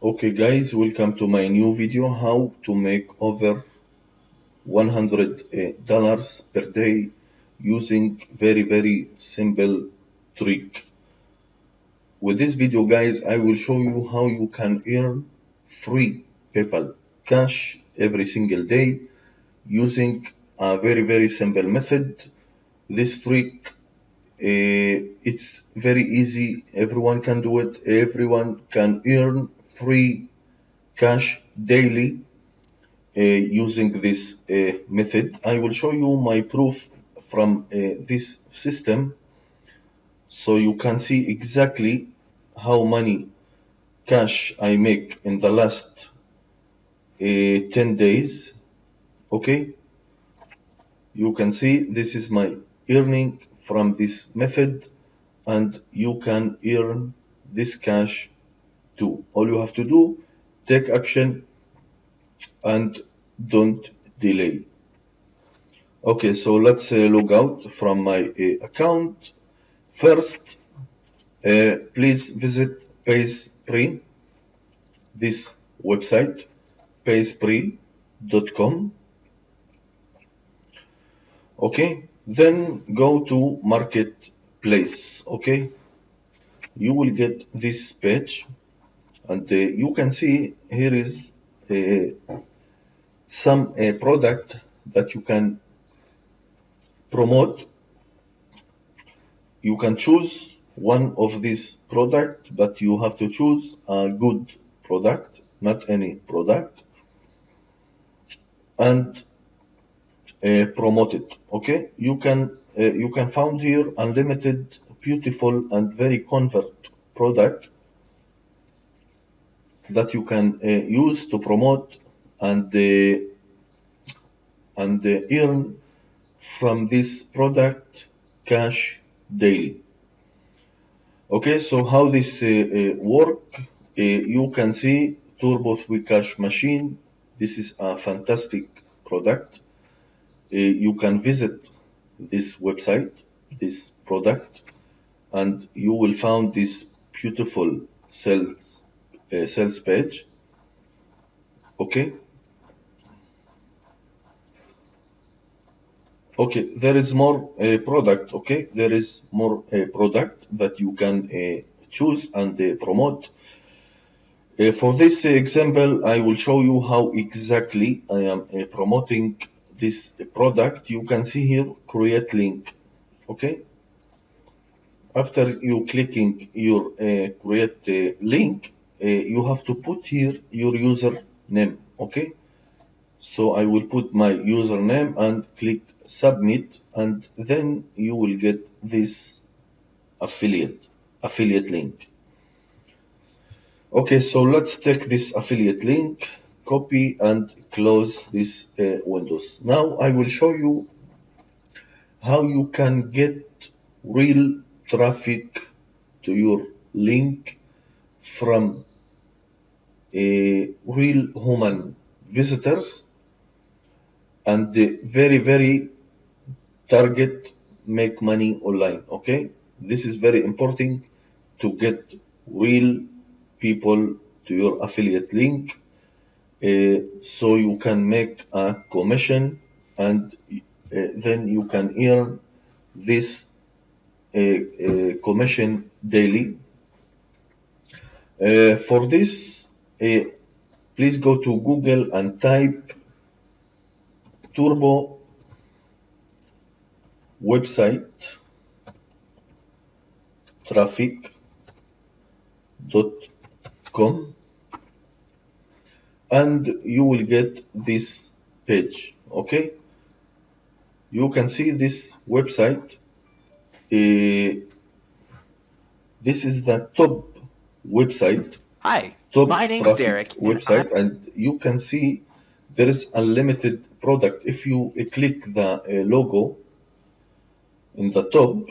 Okay guys, welcome to my new video, how to make over $100 per day using very simple trick. With this video guys, I will show you how you can earn free PayPal cash every single day using a very simple method. This trick, it's very easy, everyone can do it, everyone can earn free cash daily using this method. I will show you my proof from this system so you can see exactly how many cash I make in the last 10 days. Okay, you can see this is my earning from this method, and you can earn this cash too. All you have to do, take action and don't delay. Okay, so let's log out from my account. First, please visit PaySpree, this website, payspree.com. Okay, then go to Marketplace. Okay, you will get this page, and you can see here is some product that you can promote. You can choose one of these product, but you have to choose a good product, not any product, and promote it. Okay, you can find here unlimited beautiful and very convert product that you can use to promote and earn from this product cash daily. Okay, so how this work? You can see Turbo 3 Cash Machine. This is a fantastic product. You can visit this website, this product, and you will find this beautiful sales page. Okay. Okay, there is more product. Okay, there is more product that you can choose and promote. For this example, I will show you how exactly I am promoting this product. You can see here, create link. Okay, after you clicking your create link, you have to put here your username. Okay, so I will put my username and click submit, and then you will get this affiliate link. Okay, so let's take this affiliate link, copy and close this windows. Now I will show you how you can get real traffic to your link from real human visitors, and very target make money online. Okay, this is very important to get real people to your affiliate link, so you can make a commission, and then you can earn this commission daily. For this, please go to Google and type Turbo website traffic.com, and you will get this page. Okay, you can see this website. This is the top website. Hi, top my name's traffic Derek, website, and you can see there is unlimited product. If you click the logo in the top,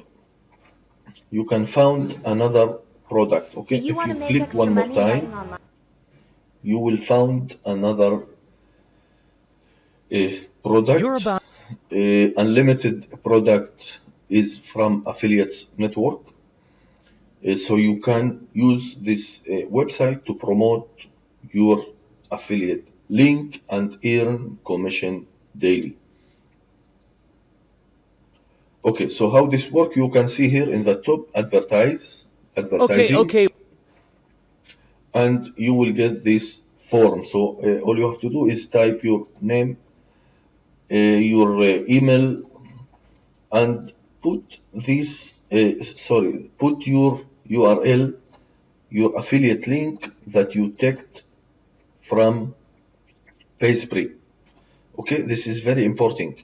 you can find another product. Okay, if you click one more time, you will find another product. Unlimited product is from affiliates network, so you can use this website to promote your affiliate link and earn commission daily. Okay, so how this work, you can see here in the top advertising, Okay. and you will get this form. So all you have to do is type your name, your email, and put your URL, your affiliate link that you take from PageSpree. Okay, this is very important.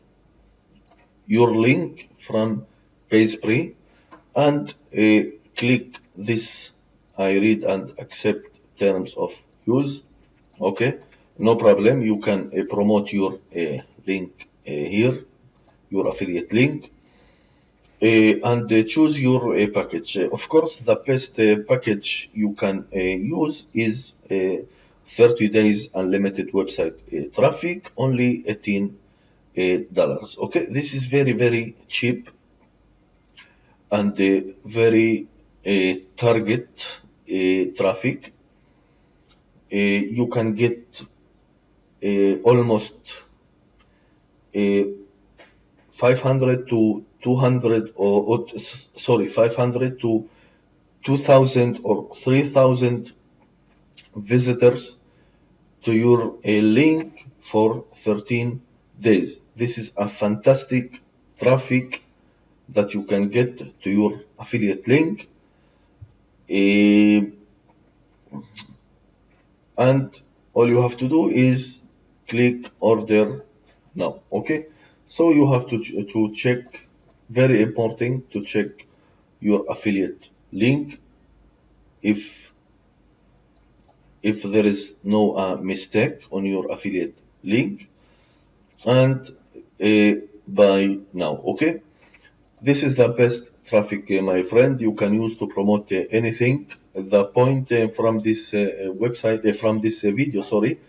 Your link from PageSpree, and click this I read and accept terms of use. Okay, no problem. You can promote your link here, your affiliate link, and choose your package. Of course, the best package you can use is 30 days unlimited website traffic, only $18. Okay, this is very, very cheap and very target traffic. You can get almost 500 to 200 500 to 2000 or 3000 visitors to your link for 13 days. This is a fantastic traffic that you can get to your affiliate link. And all you have to do is click order now. Okay, so you have to check, very important to check your affiliate link if there is no mistake on your affiliate link, and buy now. Okay, this is the best traffic, my friend, you can use to promote anything. The point from this website, from this video, sorry,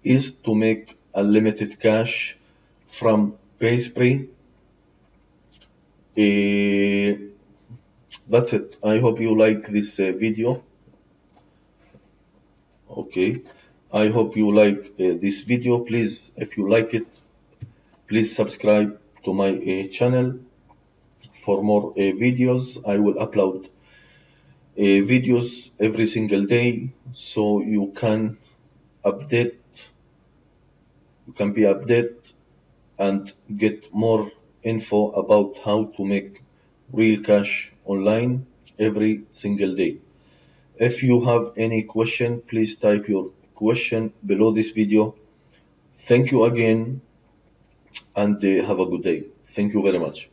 is to make unlimited cash from PaySpree. That's it. I hope you like this video. Okay, I hope you like this video. Please, if you like it, please subscribe to my channel for more videos. I will upload videos every single day, so you can be updated and get more info about how to make real cash online every single day. If you have any question, please type your question below this video. Thank you again, and have a good day. Thank you very much.